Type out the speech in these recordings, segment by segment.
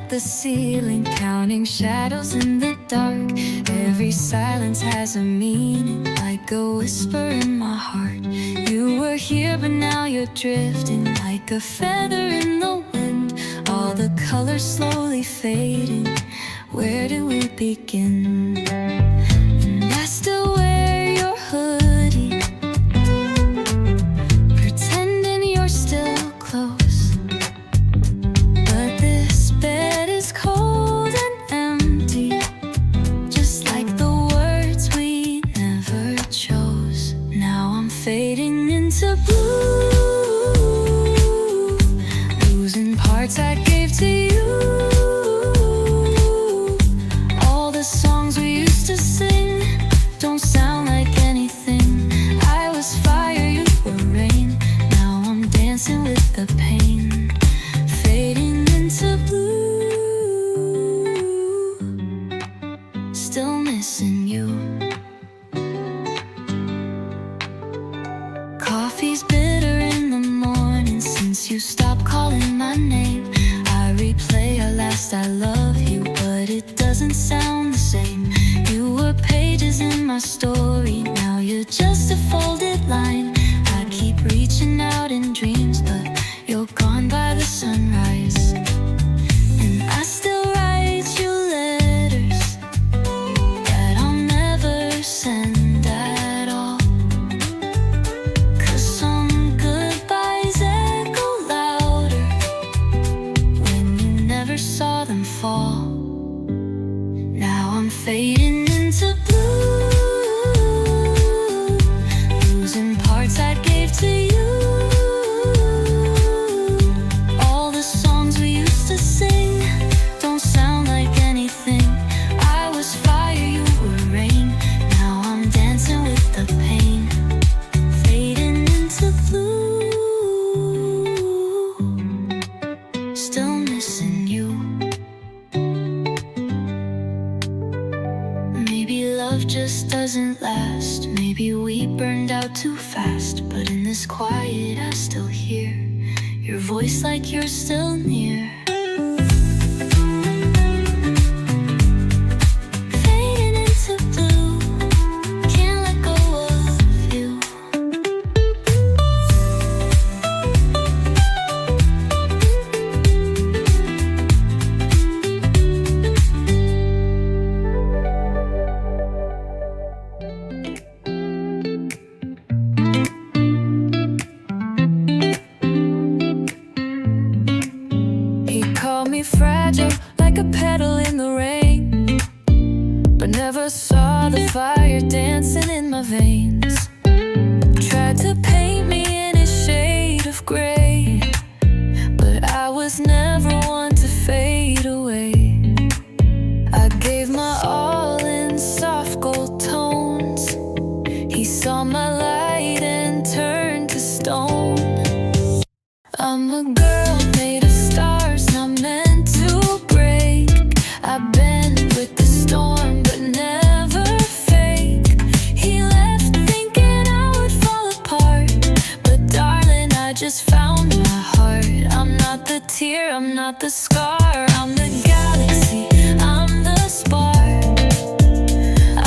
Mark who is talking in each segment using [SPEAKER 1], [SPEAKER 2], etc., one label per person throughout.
[SPEAKER 1] the ceiling, counting shadows in the dark. Every silence has a meaning, like a whisper in my heart. You were here but now you're drifting, like a feather in the wind. All the colors slowly fading, where do we begin? And I still wear your hoodie, pretending you're still close. But this bed is cold and empty, just like the words we never chose. Now I'm fading into blue, losing parts I gave to you. All the songs we used to sing don't sound like anything. I was fire, you were rain. Now I'm dancing with the pain, fading into blue, still missing you. Coffee's bitter in the morning since you stopped calling my name. I replay our last I love you, but it doesn't sound the same. You were pages in my story, now you're just a folded line. I keep reaching out in dreams, but you're gone by the sunrise. And I still write you letters that I'll never send at all. 'Cause some goodbyes echo louder when you never saw them fall. Now I'm fading into blue, losing parts I gave to you. All the songs we used to sing don't sound like anything. I was fire, you were rain. Now I'm dancing with the pain, fading into blue, still missing you. Maybe love just doesn't last. Maybe we burned out too fast. But in this quiet I still hear your voice like you're still near. Fading into blue, can't let go of you. He called me fragile, like a petal in the rain, but never saw the fire dancing in my veins. Tried to paint me in a shade of gray, but I was never one to fade away. I gave my all in soft gold tones. He saw my light and turned to stone. I'm a girl made of stars, not meant to break. I bend with the storm, but never fake. He left thinking I would fall apart, but darling, I just found my heart. I'm not the tear, I'm not the scar. I'm the galaxy, I'm the spark.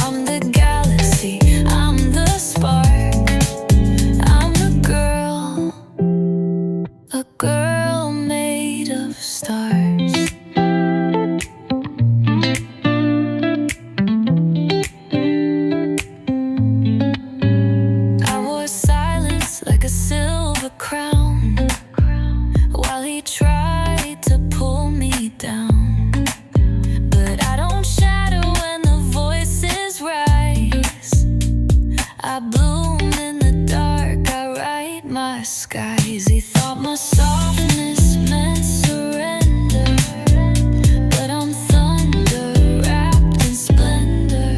[SPEAKER 1] I'm the galaxy, I'm the spark. I'm a girl made of stars. I wore silence like a silver crown while he tried to pull me down. But I don't shatter when the voices rise. I bloom in the dark, I write my skies. He thought my softness meant surrender, but I'm thunder wrapped in splendor.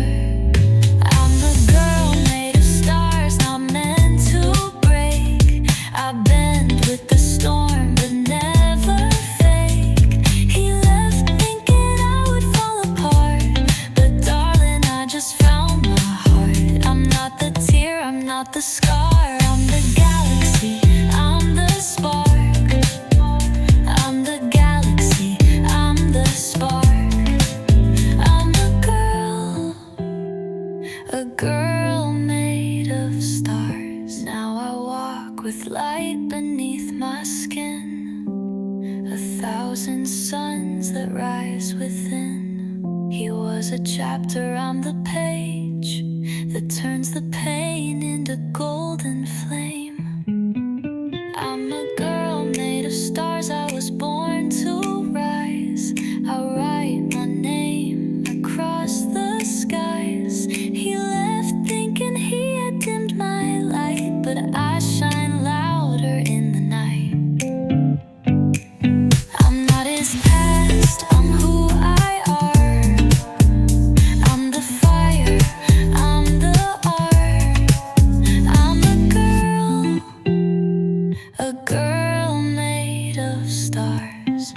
[SPEAKER 1] I'm the girl made of stars, not meant to break. I bend with the storm, but never fake. He left thinking I would fall apart, but darling, I just found my heart. I'm not the tear, I'm not the scar. I'm the galaxy, I'm the spark. I'm the galaxy, I'm the a girl made of stars. Now I walk with light beneath my skin, 1,000 suns that rise within. He was a chapter on the page that turns the pain into golden flame. I'm a girl made of stars, I was born to rise. I'll write my name across the skies. He left thinking he had dimmed my light, but I shine louder in the night. I'm not his past, I'm who I are. I'm the fire, I'm the art. I'm a girl made of stars.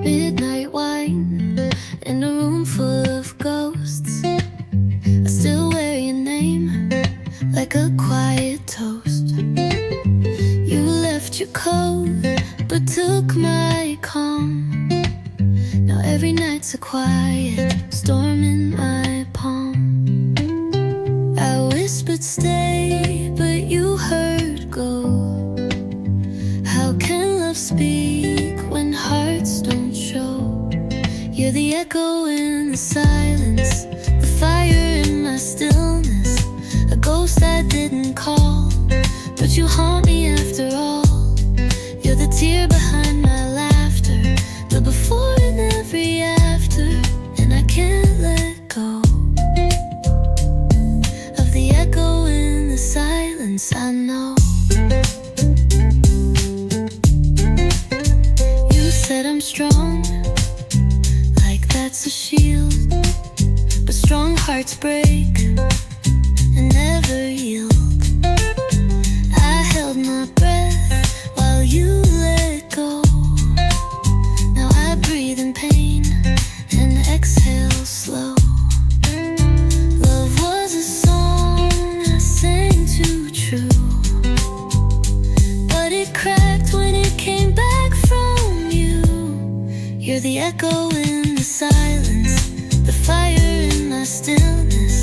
[SPEAKER 1] Midnight wine in a room full of ghosts. I still wear your name like a quiet toast. You left your coat but took my calm. Now every night's a quiet storm in my palm. I whispered stay but you heard go. How can love speak when hearts don't show? You're the echo in the silence, the fire in my stillness, a ghost I didn't call, but you haunt me after all. You're the tear behind my laughter, the before and every after, and I can't let go of the echo in the silence. I know you said I'm strong, like that's a shield, but strong hearts break and never yield. I held my breath while you let go. Now I breathe in pain and exhale slow. Love was a song I sang too true, but it cracked when it came back from you. You're the echo in the silence, the fire in my stillness,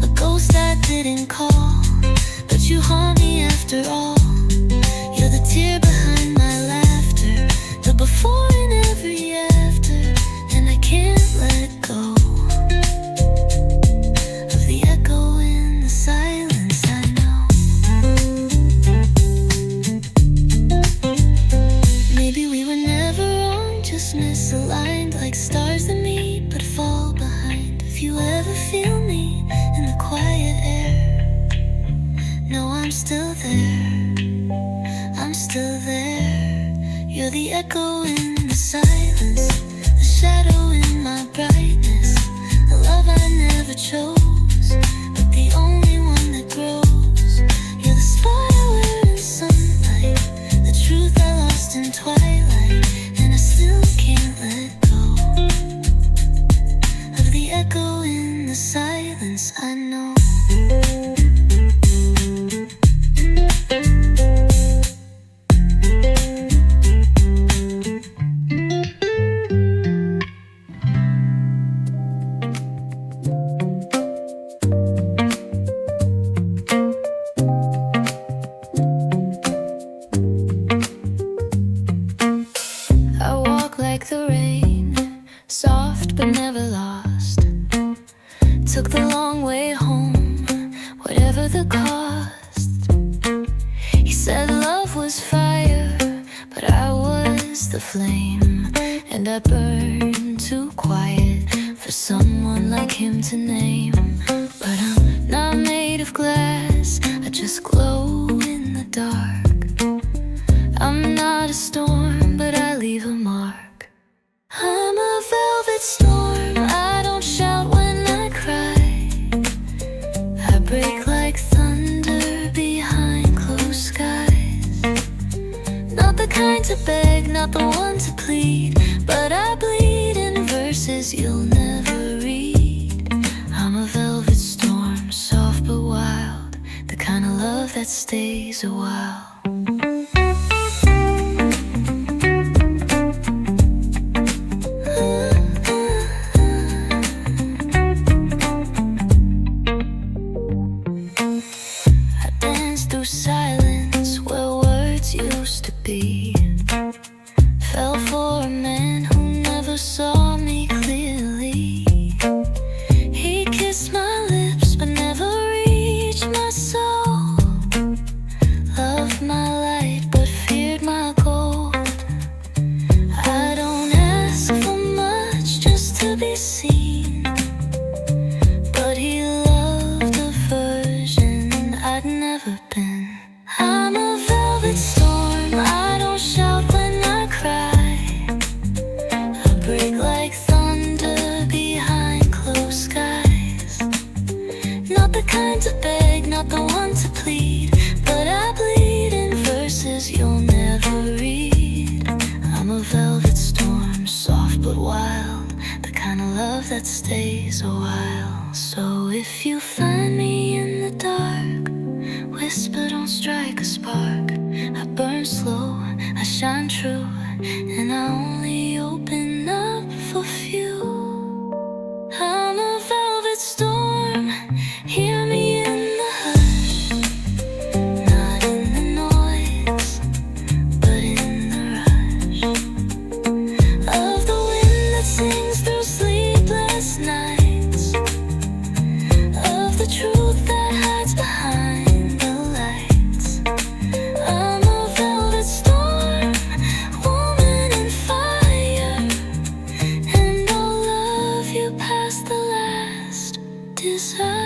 [SPEAKER 1] a ghost I didn't call, but you haunt me after all. You're the tear behind my laughter, the before and every after, and I can't let go of the echo in the silence. I know maybe we were never wrong, just misaligned, like stars that meet but fall behind. If you ever feel me in the quiet air, know I'm still there, I'm still there. You're the echo in the silence, the shadow in my brightness, the love I never chose, but the only one that grows. You're the spot I wear in sunlight, the truth I lost in twilight, and I still can't let go of the echo in the silence. I know I walk like the rain, soft but never lost. Took the long way home, whatever the cost. He said love was fire, but I was the flame, and I burned too quiet for someone like him to name. But I'm not made of glass, I just glow in the dark. I'm not a storm, but I leave a mark. I'm a velvet storm, I don't shout when I cry. I break like thunder behind closed skies. kind to beg, not the one to plead, but I bleed in verses you'll never read. I'm a velvet storm, soft but wild, the kind of love that stays a while. Fell for a man who never saw me clearly. He kissed my lips but never reached my soul. Loved my light but feared my gold. I don't ask for much just to be seen, but he loved a version I'd never been. I'm a velvet storm, I don't shout when I cry. I break like thunder behind closed skies. Not the kind to beg, not the one to plead, but I bleed in verses you'll never read. I'm a velvet storm, soft but wild, the kind of love that stays a while. So if you find me in the dark, whisper, don't strike a spark. I burn slow, I shine true, and I only open up for few. I'm a velvet storm, hear me in the hush, not in the noise, but in the rush of the wind that sings through sleepless nights, of the truth that hides behind the lights. I'm a velvet storm, woman in fire, and I'll love you past the last desire.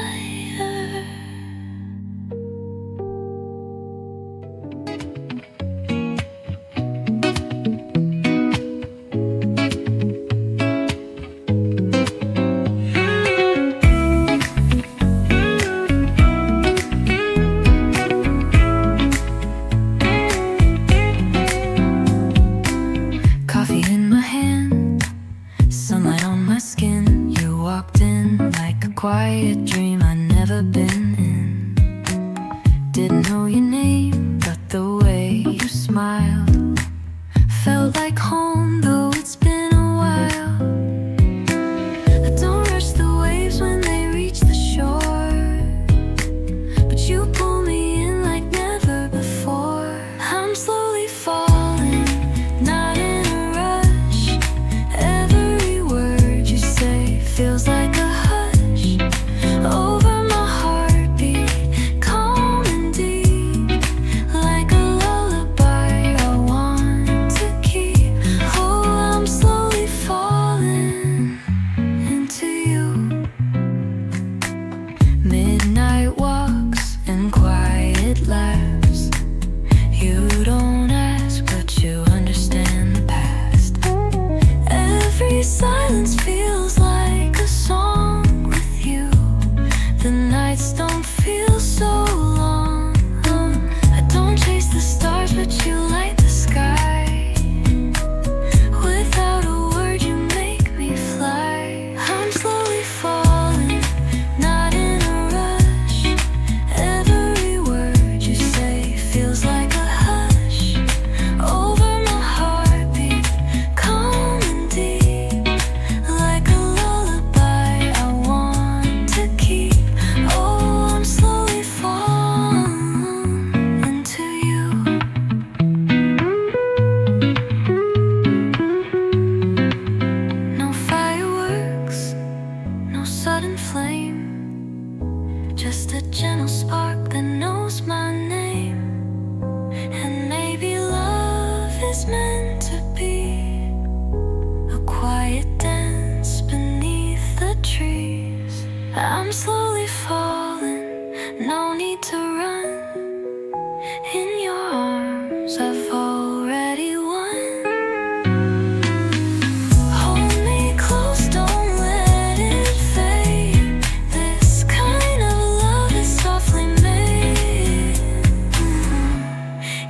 [SPEAKER 1] Coffee in my hand, sunlight on my skin. You walked in like a quiet dream I'd never been in. Didn't know your name, but the way you smiled felt like home, though it's been a while. I don't rush the waves when they reach the shore, but you pull me in like never before. I'm slowly falling, not in a rush. Every word you say feels like a hush over my heartbeat, calm and deep, like a lullaby I want to keep. Oh, I'm slowly falling into you. Midnight walks and quiet laughs. You don't ask, but you understand the past. Every silence feels like a song with you. The nights don't feel so long. I don't chase the stars, but you light the sky. Without a word, you make me fly. I'm slowly falling, not in a rush. Every word you say feels like a hush over my heartbeat, calm and deep, like a lullaby I want to keep. Oh, I'm slowly falling into you.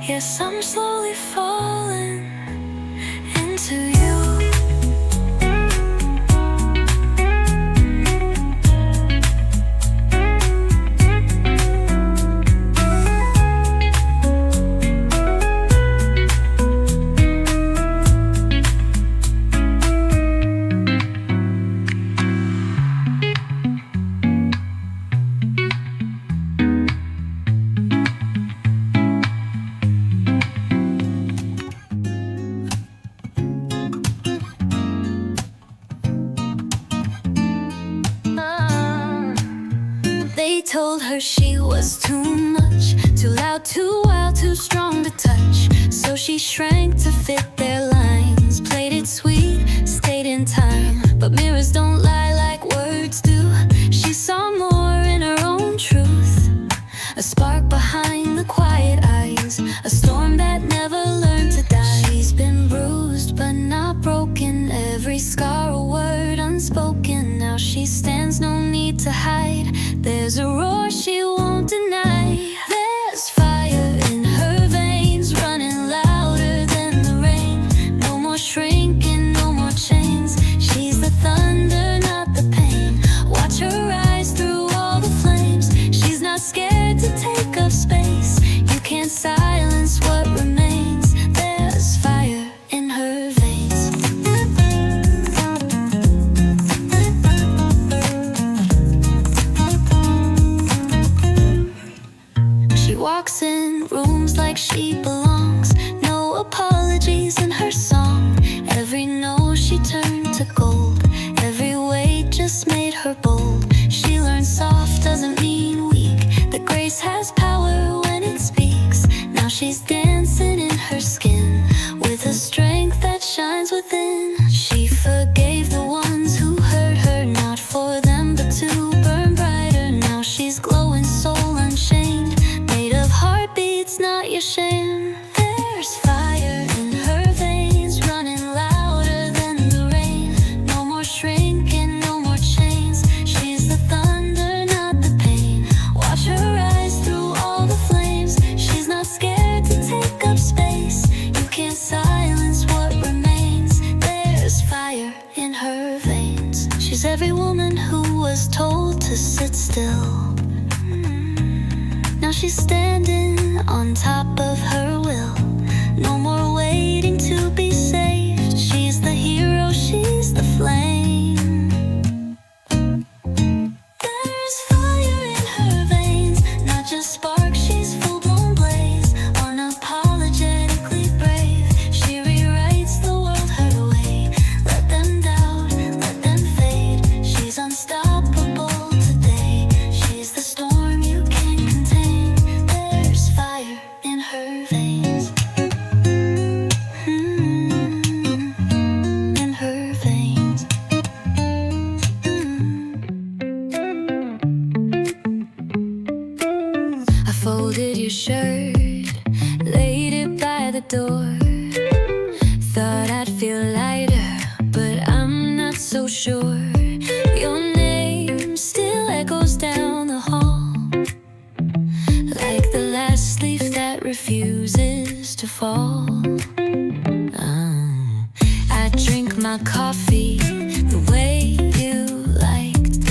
[SPEAKER 1] Yes, I'm slowly falling into you. They told her she was too much, too loud, too wild, too strong to touch. So she shrank to fit their lines, played it sweet, stayed in time. But mirrors don't lie like words do. She saw more in her own truth, a spark behind the quiet eyes, a storm that never learned to die. She's been bruised but not broken, every scar a word unspoken. Now she stands, no need to hide. There's a roar she won't deny. There's fire in her veins, running louder than the rain. No more shrinking, no more chains. She's the thunder, not the pain. Watch her rise through all the flames. She's not scared to take up space. You can't silence what remains. There's fire in her veins. She walks in rooms like she belongs. No apologies in her song. Every no she turned to gold. Every weight just made her bold. She learned soft doesn't mean weak, that grace has power when it speaks. Now she's dancing in her skin with a strength that shines within. She forgave the ones who hurt her, not for them but to burn brighter. Now she's glowing, soul unchained, made of heartbeats, not your shame. There's fire in her veins, running louder than the rain. No more shrinking, no more chains. She's the thunder, not the pain. Watch her rise through all the flames. She's not scared to take up space. You can't silence what remains. There's fire in her veins. She's every woman who was told to sit still. Now she's standing on top of her will. No more waiting to be saved. She's the hero, she's the flame. There's fire in her veins, not just spark, she's full-blown blaze. Unapologetically brave, she rewrites the world her way. Let them doubt, let them fade. She's unstoppable today. She's the storm you can't contain. There's fire in her veins. In her veins. I folded your shirt, laid it by the door. Thought I'd feel lighter, but I'm not so sure. Your name still echoes down the hall, like the last leaf that refuses to fall. I drink my coffee the way you liked.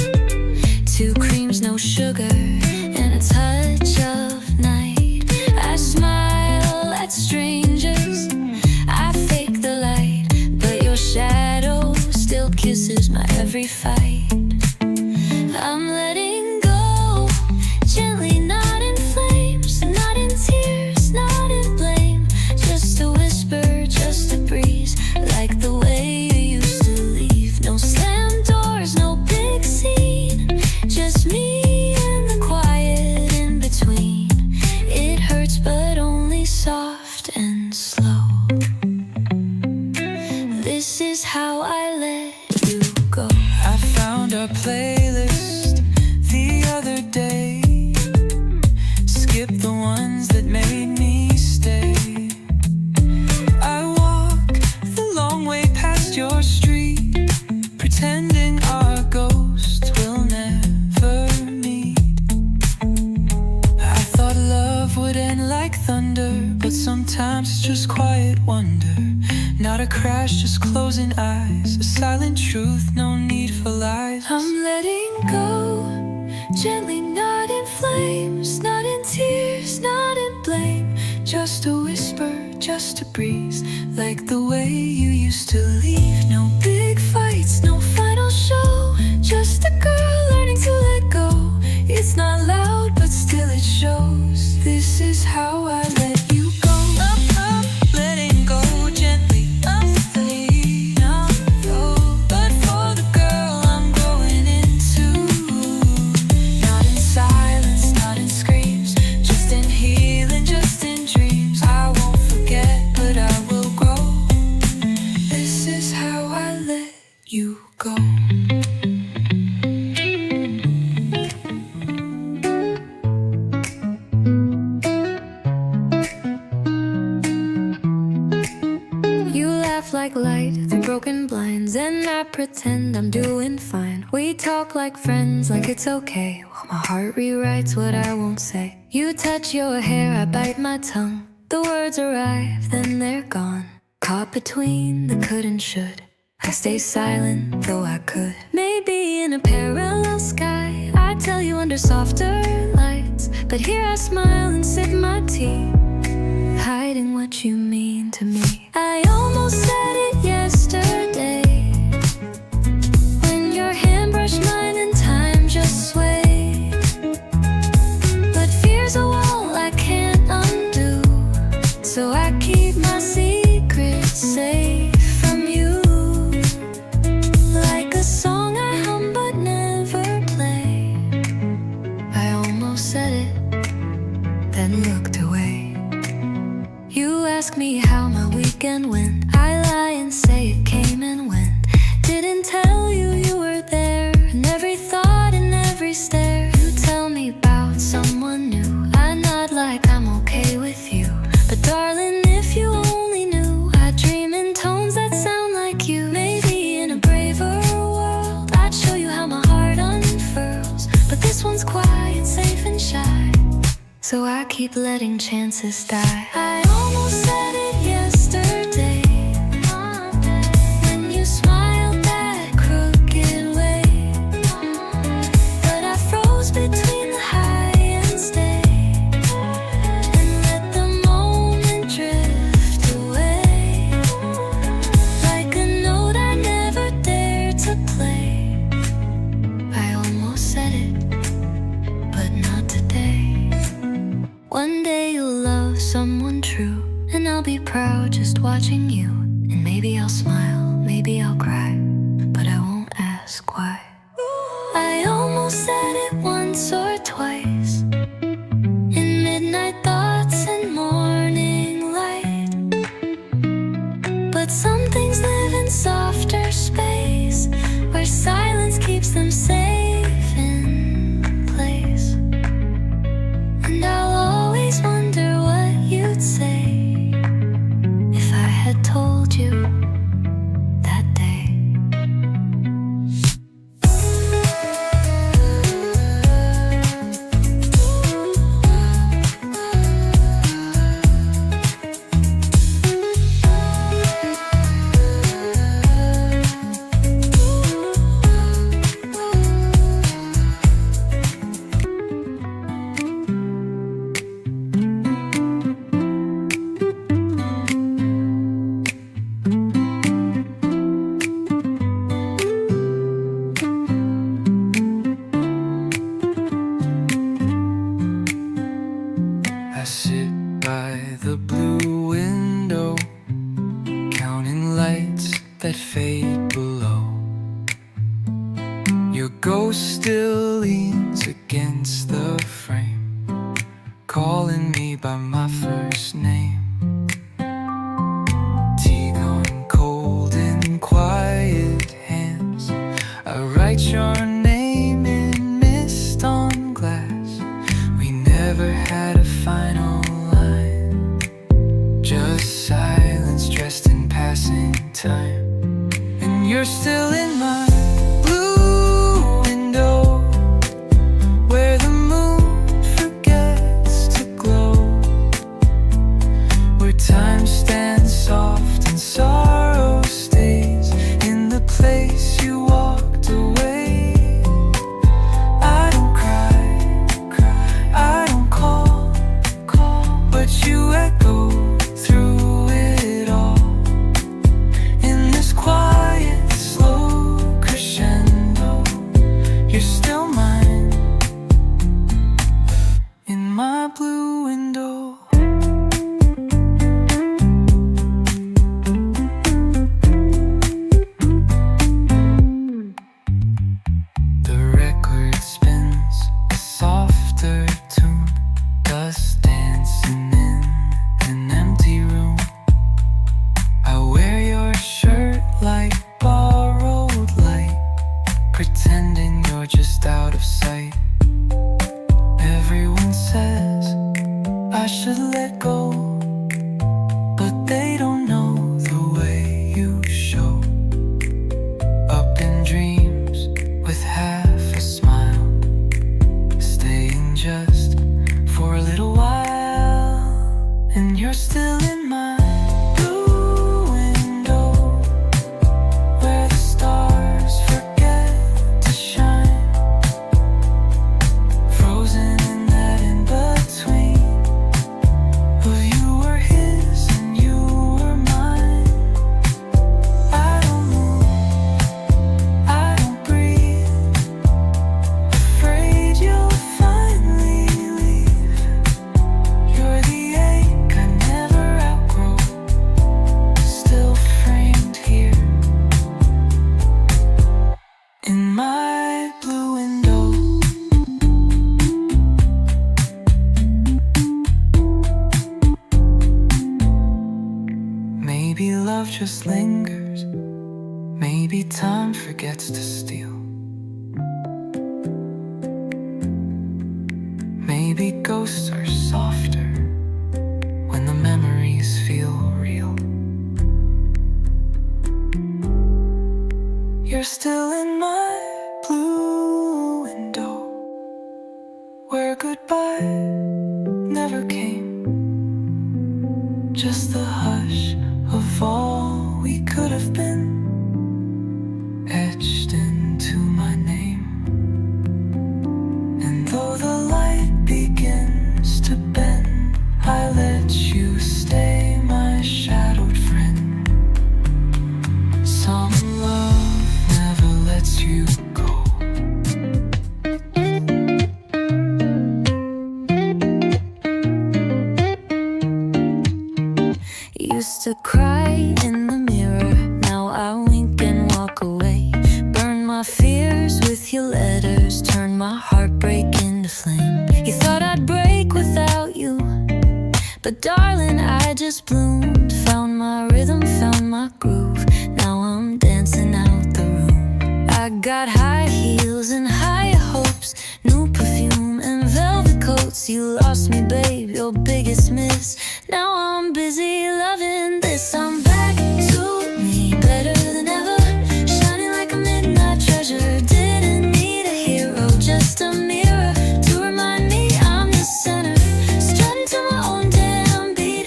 [SPEAKER 1] 2 creams, no sugar, and a touch of night. I smile at strangers, I fake the light, but your shadow still kisses my every fight. I'm letting go, gently, not in flames, not in tears, not in blame. Just a whisper, just a breeze, like the way you used to leave. No slam doors, no big scene, just me and the quiet in between. It hurts but only soft and slow. This is how I let you go.
[SPEAKER 2] I found our playlist the other day. Skip the ones that made me stay. I walk the long way past your street, pretending our ghosts will never meet. I thought love would end like thunder, but some just quiet wonder. Not a crash, just closing eyes. A silent truth, no need for lies.
[SPEAKER 1] I'm letting go, gently, not in flames, not in tears, not in blame. Just a whisper, just a breeze, like the way you used to leave. No big fights, no final show, just a girl learning to let go. It's not loud, but still it shows. This is how I let you go.
[SPEAKER 2] Up, letting go gently. Up, but for the girl I'm going into. Not in silence, not in screams, just in healing, just in dreams. I won't forget, but I will grow. This is how I let you go.
[SPEAKER 1] Like light through broken blinds, and I pretend I'm doing fine. We talk like friends, like it's okay, while my heart rewrites what I won't say. You touch your hair, I bite my tongue. The words arrive, then they're gone. Caught between the could and should. I stay silent, though I could. Maybe in a parallel sky, I tell you under softer lights, but here I smile and sip my tea, hiding what you mean to me. I almost said it yesterday, when your hand brushed mine and time just swayed. But fear's a wall I can't undo, so I keep my secrets safe from you. Like a song I hum but never play. I almost said it, then looked away. You ask me how my weekend went, I lie and say it came and went. Didn't tell you you were there, in every thought and every stare. You tell me about someone new, I nod like I'm okay with you. But darling, if you only knew, I dream in tones that sound like you. Maybe in a braver world, I'd show you how my heart unfurls. But this one's quiet, safe and shy, so I keep letting chances die. I almost said it yesterday, when you smiled that crooked way. But I froze between the high and stay, and let the moment drift away. Like a note I never dared to play. I almost said it, but not today. One day you'll love someone true, and I'll be proud just watching you. And maybe I'll smile, maybe I'll cry, but I won't ask why. I almost said it once or twice, in midnight thoughts and morning light. But some things live in softer space, where silence keeps them safe in place. And I'll always wonder what you'd say if I had told you that day.
[SPEAKER 2] I sit by the blue window, counting lights that fade below. Your ghost still leans against the frame, calling me by my first name. Tea gone cold in quiet hands, I write your name in mist on glass. We never had a final line, just silence dressed in passing time. And you're still in my blue window, where the moon forgets to glow, where time stands soft and sorrow stays in the place you walked away. I don't cry, I don't call, but you echo through it all. In this quiet, slow crescendo, you're still mine. In my blue window. The record spins a softer tune, dust dancing in an empty room. I wear your shirt like borrowed light, pretending you're just out of sight. Everyone says I should let go, but they don't know the way you show up in dreams with half a smile, staying just for a little while. And you're still in my blue window, where the stars forget to shine, frozen in that in-between of you were his and you were mine. I don't move, I don't breathe, afraid you'll finally leave. You're the ache I never outgrow, still framed here in my blue window. Maybe love just lingers, maybe time forgets to steal. Maybe ghosts are softer when the memories feel real. You're still in my blue window, where goodbye never came, just the hush of all we could have been, etched into my name. And though the light begins to bend, I let you stay my shadowed friend. Some love never lets you go.
[SPEAKER 1] Used to cry in the mirror, now I wink and walk away. Burn my fears with your letters, turn my heartbreak into flame. You thought I'd break without you, but darling, I just bloomed. Found my rhythm, found my groove, now I'm dancing out the room. I got high heels and higher hopes, new perfume and velvet coats. You lost me, babe, your biggest miss. Now I'm busy loving this. I'm back to me, better than ever, shining like a midnight treasure. Didn't need a hero, just a mirror to remind me I'm the center. Strutting to my own damn beat,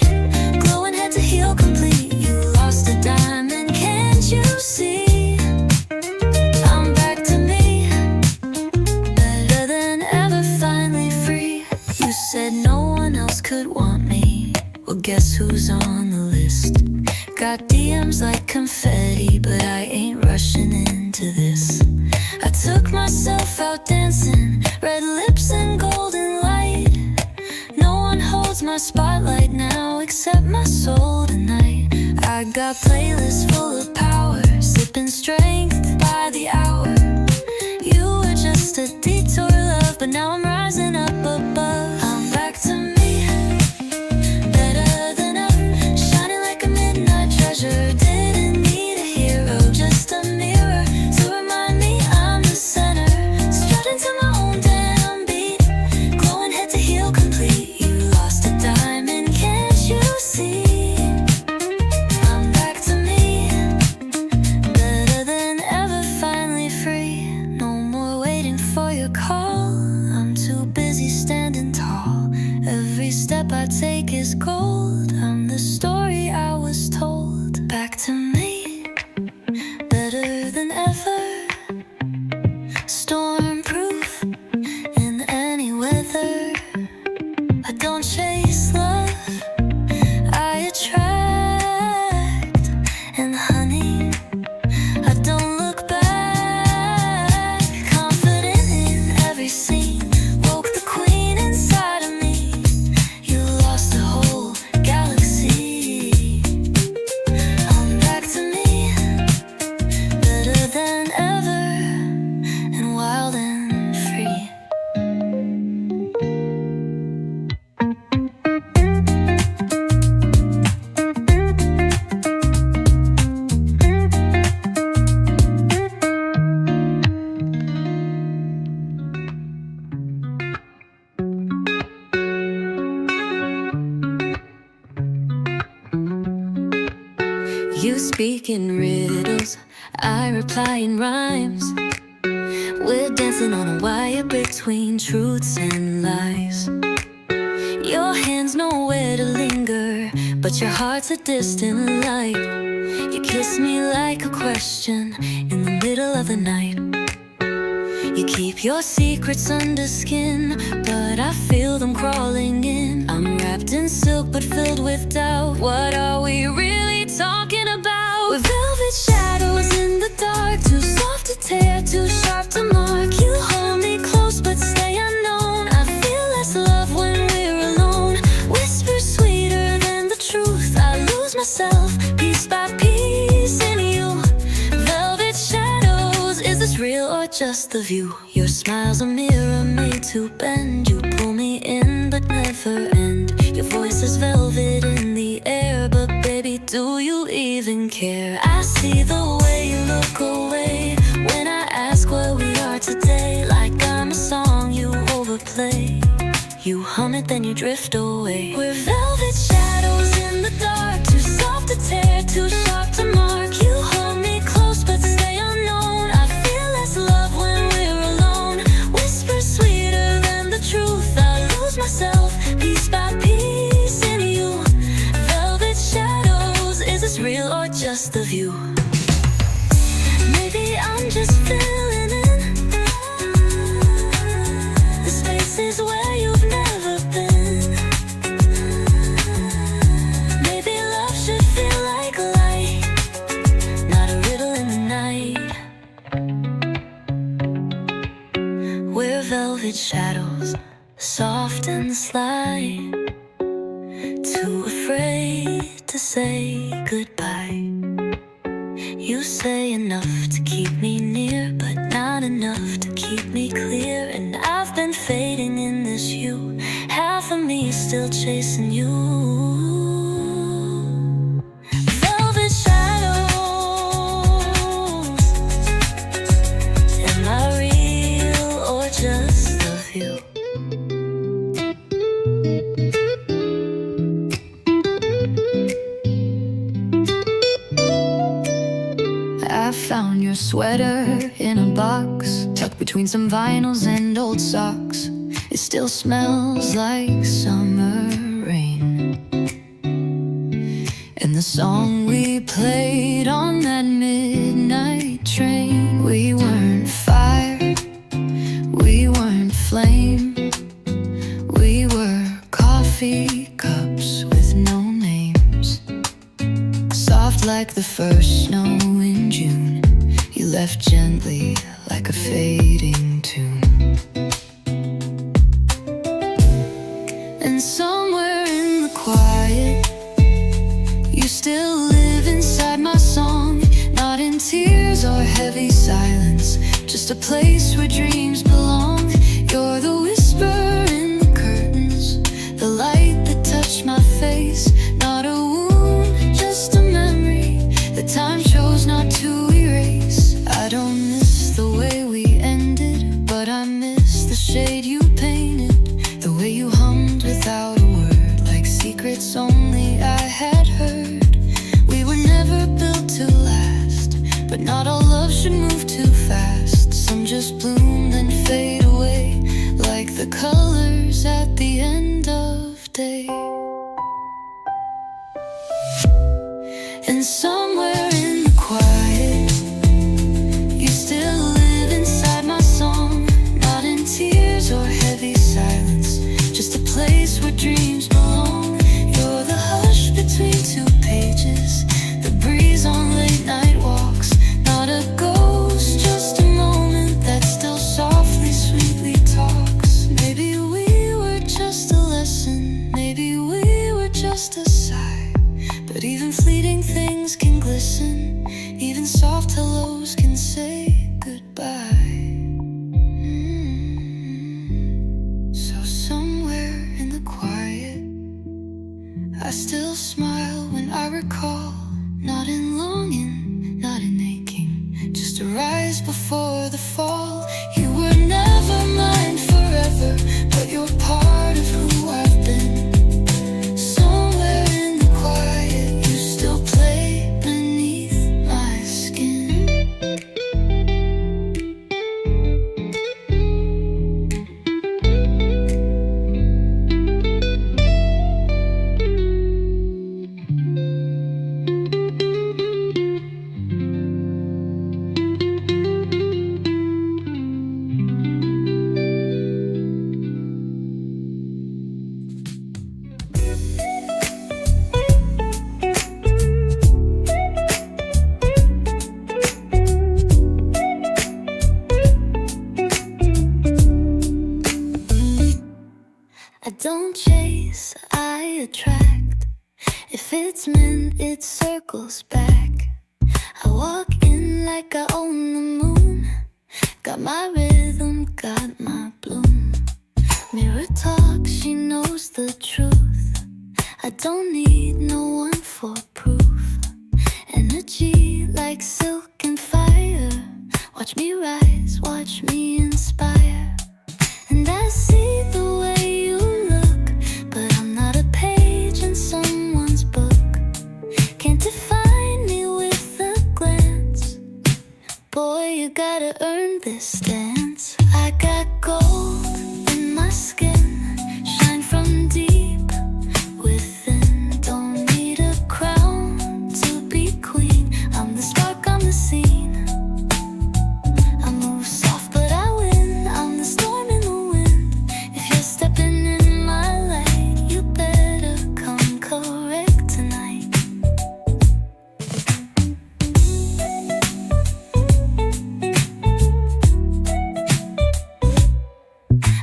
[SPEAKER 1] glowing head to heel complete. You lost a diamond, can't you see? I'm back to me, better than ever, finally free. You said no one else could want me, well, guess who's on the list? Got DMs like confetti, but I ain't rushing into this. I took myself out dancing, red lips and golden light. No one holds my spotlight now except my soul tonight. I got playlists full of power, sipping strength by the hour. You were just a detour, love, but now I'm rising up above. I'm back to me, better than ever, shining like a midnight treasure. Didn't need a hero, just a mirror to remind me I'm the center. Strutting to my own damn beat, glowing head to heel complete. You lost a diamond, can't you see? I'm back to me, better than ever. You speak in riddles, I reply in rhymes. We're dancing on a wire between truths and lies. Your hands know where to linger, but your heart's a distant light. You kiss me like a question in the middle of the night. You keep your secrets under skin, but I feel them crawling in. I'm wrapped in silk but filled with doubt. What are we really talking about? We're velvet shadows in the dark, too soft to tear, too sharp to mark. You hold me close but stay unknown. I feel less love when we're alone. Whisper sweeter than the truth. I lose myself piece by piece in you. Velvet shadows, is this real or just the view? Your smile's a mirror made to bend. You pull me in but never end. Your voice is velvet in the air, but baby, do you even care? I see the way you look away when I ask where we are today. Like I'm a song you overplay. You hum it, then you drift away. We're velvet shadows in the dark, too soft to tear, too sharp to mark. You hold me close but stay unknown. I feel less love when we're alone. Whisper sweeter than the truth. I lose myself piece by piece in you. Velvet shadows, is this real or just the view? Maybe I'm just filling in the spaces where you've never been. Maybe love should feel like light, not a riddle in the night. We're velvet shadows, soft and sly, too afraid to say goodbye. You say enough to keep me near, but not enough to keep me clear. And I've been fading in this you, half of me still chasing you. Velvet shadows, am I real or just a view? I found your sweater in a box, tucked between some vinyls and old socks. It still smells like summer rain. And the song we played on that midnight train. We weren't fire, we weren't flame. We were coffee cups with no names. Soft like the first snow in June. You left gently like a fading tune. And somewhere in the quiet, you still live inside my song. Not in tears or heavy silence, just a place where dreams belong. You're the whisper in the curtains, the light that touched my face. Not a wound, just a memory that time chose not to erase. I don't miss the way we ended, but I miss the shade you painted. The way you hummed without a word, like secrets only I had heard. We were never built to last, but not all love should move too fast. Some just bloom then fade away, like the colors at the end of day. And somewhere in the quiet, you still live inside my song. Not in tears or heavy silence, just a place where dreams belong. You're the hush between two pages, the breeze on late night walks. Not a ghost, just a moment that still softly, sweetly talks. Maybe we were just a lesson, maybe we were just a sigh. But even fleeting things can glisten, even soft hellos can say goodbye. So somewhere in the quiet, I still smile when I recall. Not in longing, not in aching, just a rise before the fall. You were never mine forever, but you're part of who I've been. Somewhere in the quiet, you still play beneath I don't chase, I attract. If it's meant, it circles back. I walk in like I own the moon. Got my rhythm, got my bloom. Mirror talk, she knows the truth. I don't need no one for proof. Energy like silk and fire. Watch me rise, watch me inspire. And I see the way you look, but I'm not a page in someone's book. Can't define me with a glance. Boy, you gotta earn this stance. I got gold in my skin, shine from deep within. Don't need a crown to be queen. I'm the spark on the scene. I move soft but I win. I'm the storm in the wind. If you're stepping in my light, you better come correct tonight.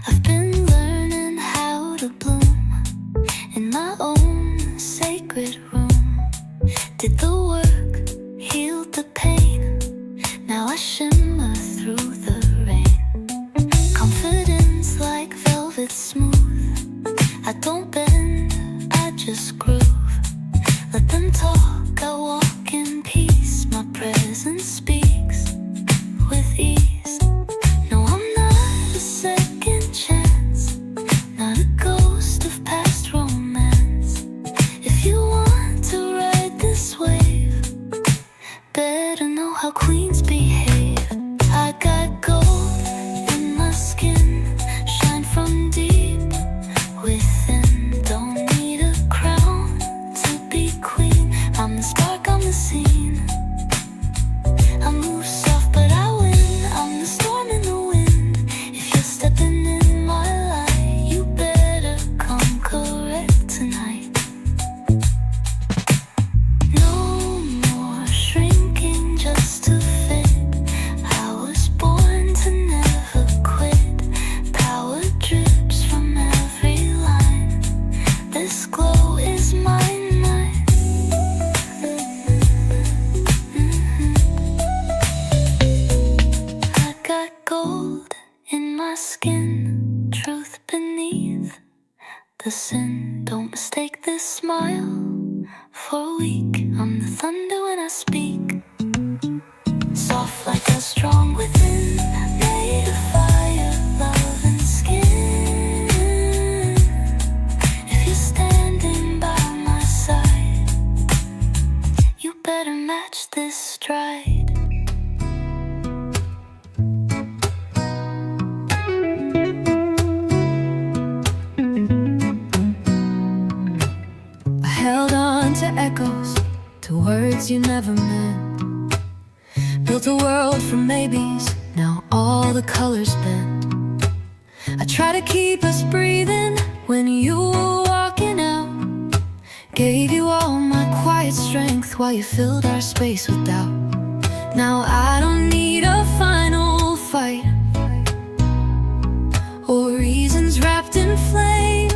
[SPEAKER 1] I've been learning how to bloom in my own sacred room. Did the work, healed the pain. Now I shimmer through the rain. Confidence like velvet smooth. I don't bend, I just groove. Let them talk, I walk in peace. My presence speaks with ease. No, I'm not a second chance, not a ghost of past romance. If you want to ride this wave, better know how queens behave. I got gold in my skin, shine from deep within. Don't need a crown to be queen. I'm the spark on the scene. I move soft but I win. I'm the storm in the wind. If you're stepping in my light, you better come correct tonight. No more shrinking just to fit. I was born to never quit. Power drips from every line. This glow is mine, mine. I got gold in my skin, truth beneath the sin. Don't mistake this smile for weak. I'm the thunder when I speak. Soft like a strong within, made of fire, love and skin. If you're standing by my side, you better match this stride. I held on to echoes, to words you never meant. Built a world from maybes, now all the colors bend. I try to keep us breathing when you were walking out. Gave you all my quiet strength while you filled our space with doubt. Now I don't need a final fight or reasons wrapped in flame.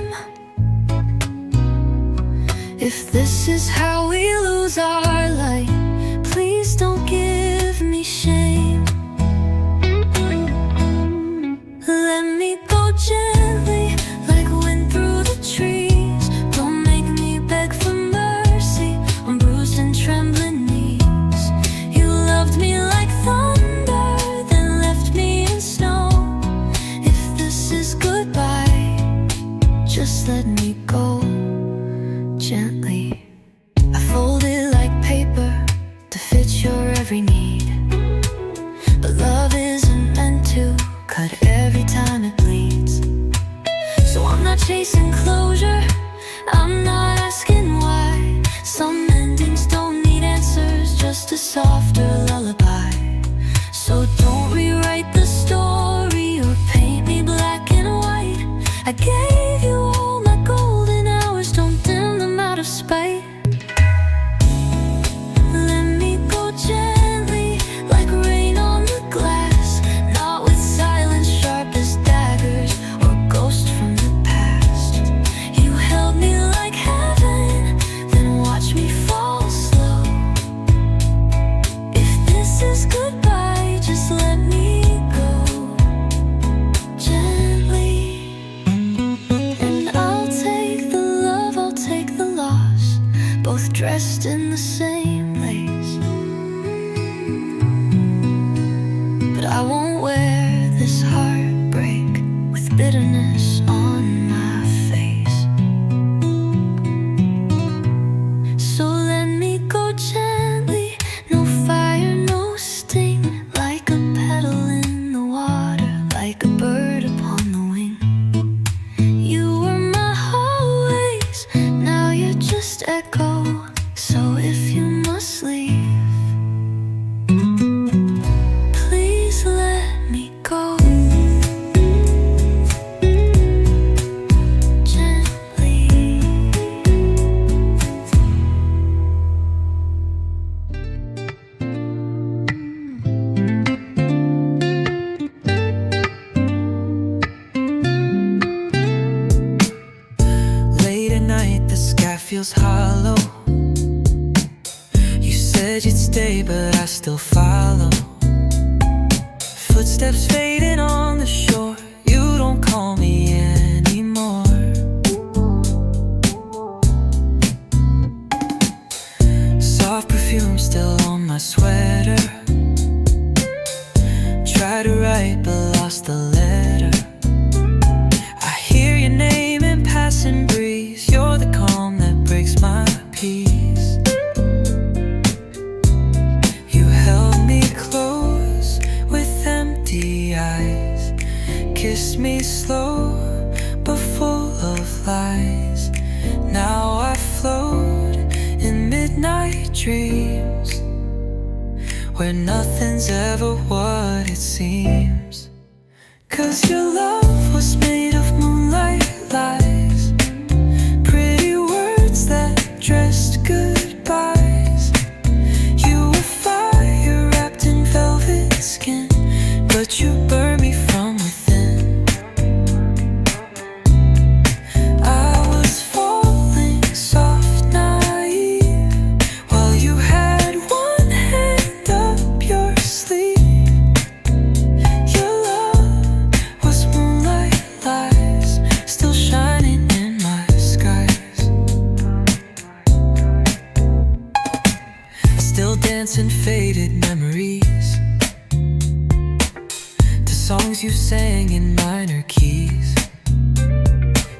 [SPEAKER 1] If this is how we lose our light, please don't give me shame. Let me go gently, like wind through the trees. Don't make me beg for mercy on bruised and trembling knees. You loved me like thunder, then left me in snow. If this is goodbye, just let me go gently. I fold it like paper to fit your every need. But love isn't meant to cut every time it bleeds. So I'm not chasing closure, I'm not asking why. Some endings don't just a softer lullaby. So don't rewrite the story or paint me black and white. I gave you all my golden hours, don't dim them out of spite. Let me go gently, like rain on the glass, not with silence sharp as daggers or ghosts from the past. You held me like heaven, then watched me fall slow. If this is goodbye, just let me go gently. And I'll take the love, I'll take the loss, both dressed in the same lace. But I won't wear this heartbreak with bitterness on my face. So let me go gently, no fire, no sting, like a petal in the water, like a bird upon the wing. You were my always, now you're just echo. So if you must leave, please let me go gently.
[SPEAKER 2] Late at night, the sky feels hollow. You said you'd stay, but I still follow. Footsteps fading on the shore. You don't call me anymore. Soft perfume still on my sweater. Tried to write, but lost the letter. I hear your name in passing breeze. You're the calm that breaks my peace. You held me close with empty eyes, kissed me slow but full of lies. Now I float in midnight dreams where nothing's ever what it seems. 'Cause your love was made of moonlight lies, pretty words that dressed goodbyes. You were fire wrapped in velvet skin, but you burned me from within. I was falling soft, naive, while you had one hand up your sleeve. Your love was moonlight lies, still shining in my skies. Still dancing faded memories to songs you sang in minor keys.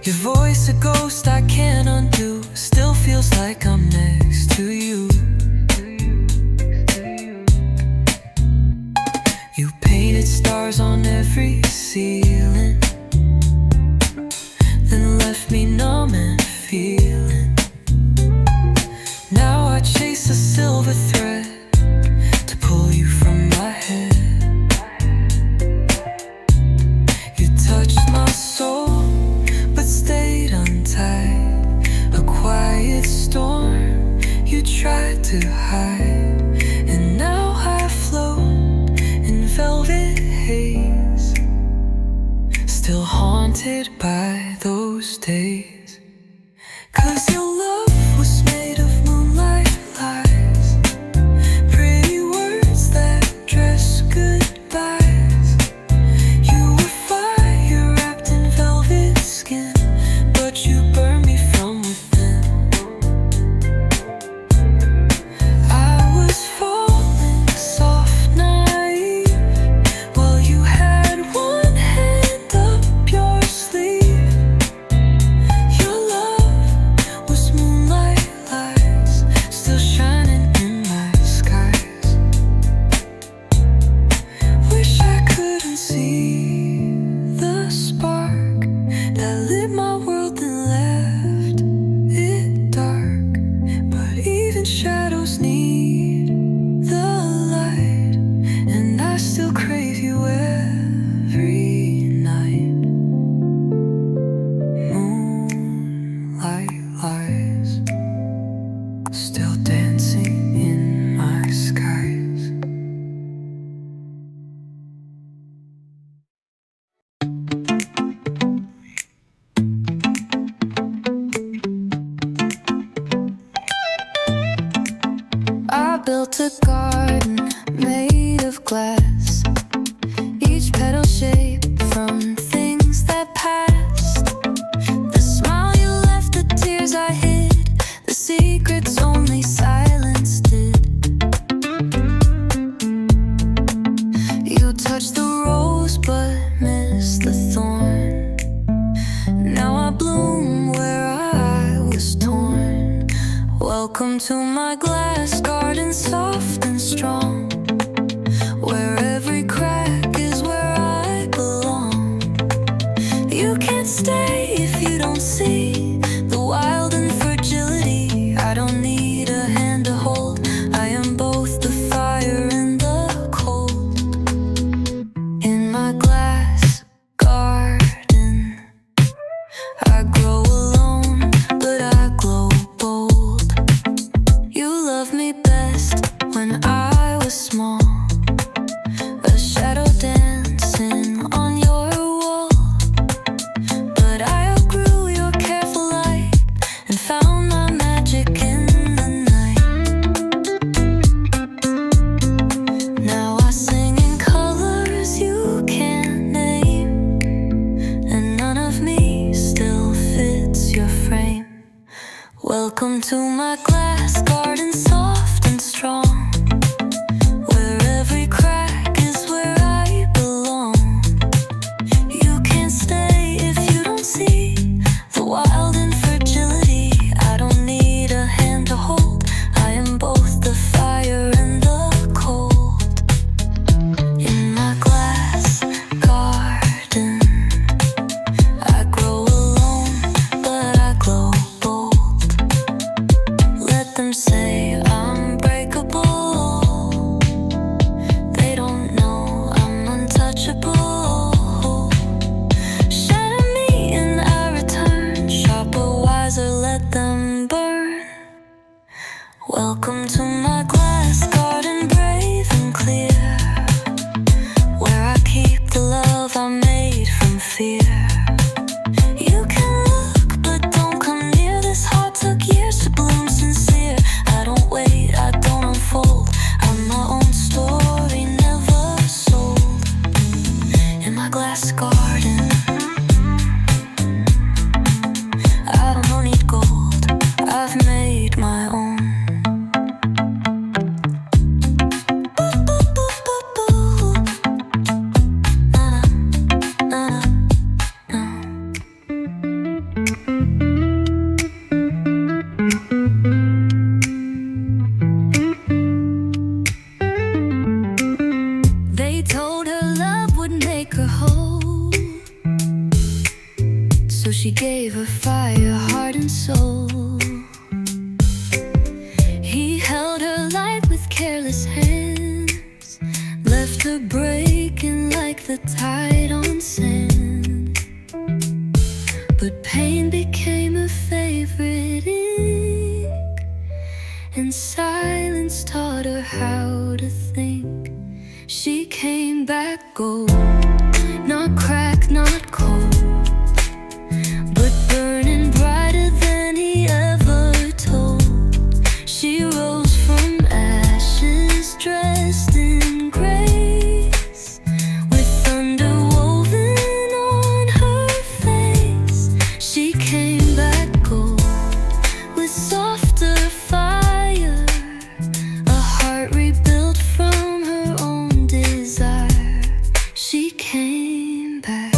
[SPEAKER 2] Your voice a ghost I can't undo, still feels like I'm next to you. You painted stars on every ceiling, then left me numb and feeling. Now I chase a silver thread to pull you from my head. You touched my soul but stayed untied. A quiet storm you tried to hide, and now I float in velvet haze, still haunted by those days. 'Cause your love was made of moonlight lies, pretty words that dress goodbyes. You were fire wrapped in velvet skin, but you burned me from within. I was falling soft, naive, while you had one hand up your sleeve. Your love was moonlight lies, still shining in my skies. Wish I couldn't see the spark that lit my world and left it dark. But even shadows need
[SPEAKER 1] built a garden made of glass, each petal shaped from things that passed. The smile you left, the tears I hid, the secrets only silence did. You touched the rose but missed the thorn. Now I bloom where I was torn. Welcome to my glass garden, soft and strong, where every crack is where I belong. You can't stay if you don't see the wild and fragility. I don't need a hand to hold. I am both the fire and the cold. In my glass garden, I grow alone, but I glow bold. You loved me best when I was small, a shadow dancing on your wall. But I outgrew your careful light and found my magic in the night. Now I sing in colors you can't name, and none of me still fits your frame. Welcome to my glass garden, soft and strong, where every crack is where I belong. You can't stay if you don't see the wild and fragility. I don't need a hand to hold. I am both the fire and the cold. In my glass garden, I grow alone, but I glow bold. Let them say I'm breakable. They don't know I'm untouchable. Shatter me and I return, sharper, wiser, let them burn. Welcome to my glass garden, brave and clear, where I keep the love I made from fear. You can look, but don't come near. This heart took years to bloom sincere. I don't wait, I don't unfold. I'm my own story, never sold. In my glass garden, I don't need gold. I've made my own. They told her love would make her whole, so she gave her fire, heart and soul. He held her light with careless hands, left her breaking like the tide on sand. But pain became her favorite ink, and silence taught her how to think. She came back gold, not cracked, not cold, but burning brighter than he ever told. She rose from ashes, dressed in grace, with thunder woven on her face. She came back gold, with softer fire, a heart rebuilt from her own desire. She came back,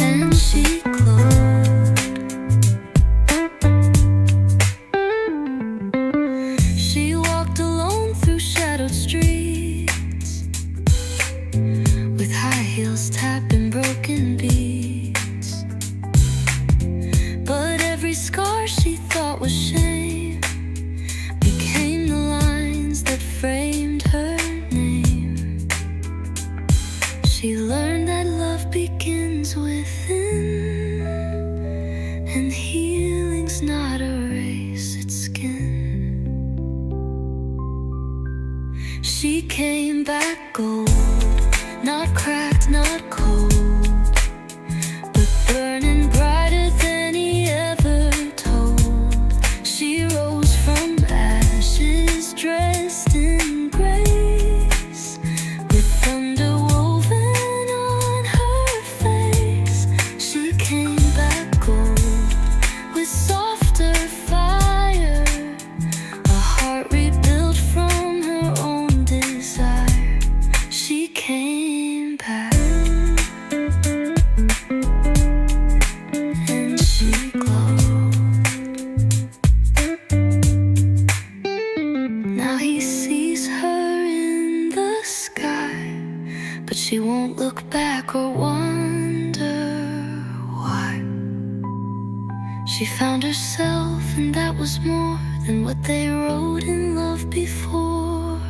[SPEAKER 1] and she glowed. She walked alone through shadowed streets, with high heels tapping broken beats. But every scar she thought was shame became the lines that framed her name. She learned that love begins within, and healing's not a race, it's skin. She came back gold, not cracked, not cold, but burning brighter than he ever told. She She found herself, and that was more than what they wrote in love before.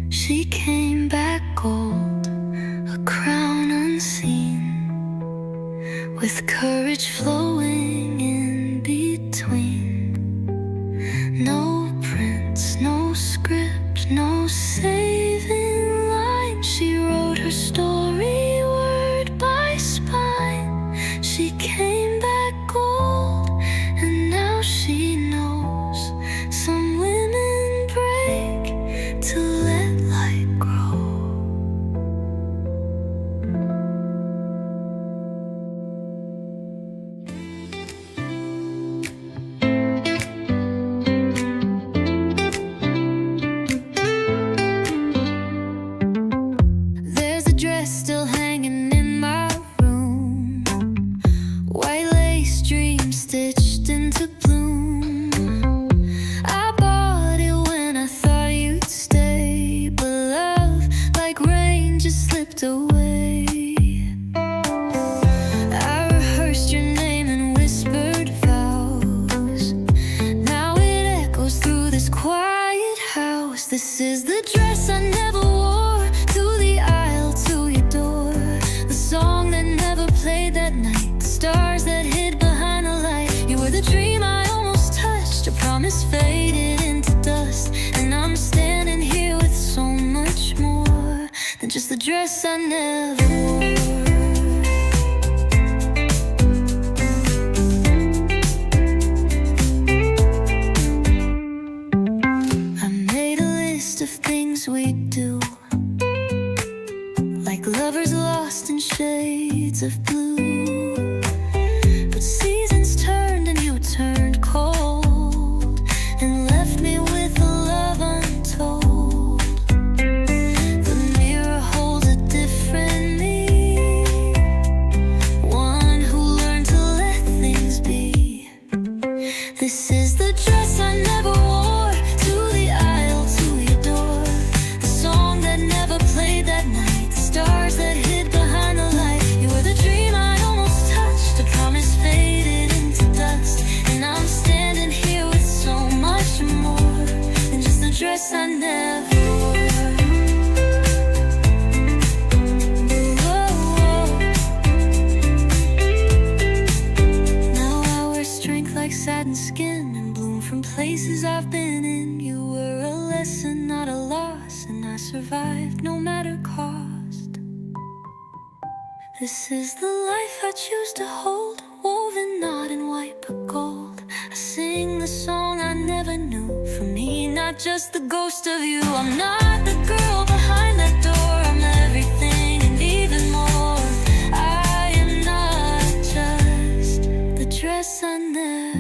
[SPEAKER 1] She came back gold, a crown unseen, with courage flowing in between. No prince, no script, no saving line. She wrote her story word by spine. She came back gold, and now she knows some women break to let light grow. There's a dress still hanging in my room, white lace dream stitched into bloom. I bought it when I thought you'd stay, but love, like rain, just slipped away. I rehearsed your name and whispered vows. Now it echoes through this quiet house. This is the dress I never wore, to the aisle, to your door. The song that never played that night, the stars that hid behind the light. You were the dream I almost touched, a promise faded into dust. And I'm standing here with so much more than just the dress I never wore. I made a list of things we'd do, like lovers lost in shades of blue. But seasons turned and you turned cold, and left me with a love untold. The mirror holds a different me, one who learned to let things be. This is the dress I never wore, to the aisle, to your door. The song that never played that night, the stars that hid behind the light. You were the dream I almost touched, a promise faded into dust. And I'm standing here with so much more than just the dress I never wore. Whoa. Now I wear strength like satin skin, and bloom from places I've been in. You were a lesson, not a loss, and I survived no matter cost. This is the life I choose to hold, woven not in white but gold. I sing the song I never knew, for me, not just the ghost of you. I'm not the girl behind that door, I'm everything and even more. I am not just the dress I never